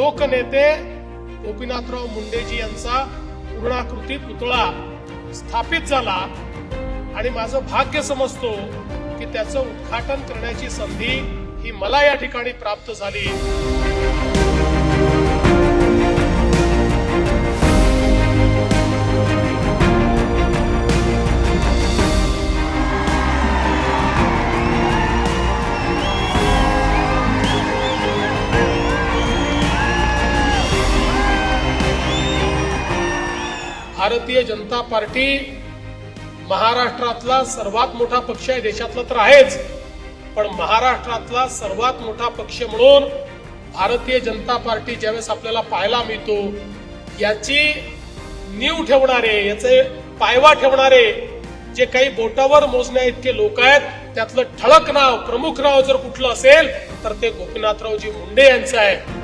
लोकनेते गोपीनाथराव मुंडेजी यांचा पूर्णाकृती पुतळा स्थापित झाला आणि माझं भाग्य समजतो की त्याचं उद्घाटन करण्याची संधी ही मला या ठिकाणी प्राप्त झाली। भारतीय जनता पार्टी महाराष्ट्रातला सर्वात मोठा पक्ष आहे, देशातला तर आहेच, पण महाराष्ट्रातला सर्वात मोठा पक्ष म्हणून भारतीय जनता पार्टी ज्यावेळेस आपल्याला पाहायला मिळतो, याची नीव ठेवणारे, याचे पायवा ठेवणारे जे काही बोटावर मोजण्या इतके लोक आहेत, त्यातलं ठळक नाव, प्रमुख नाव जर कुठलं असेल तर ते गोपीनाथरावजी मुंडे यांचं आहे।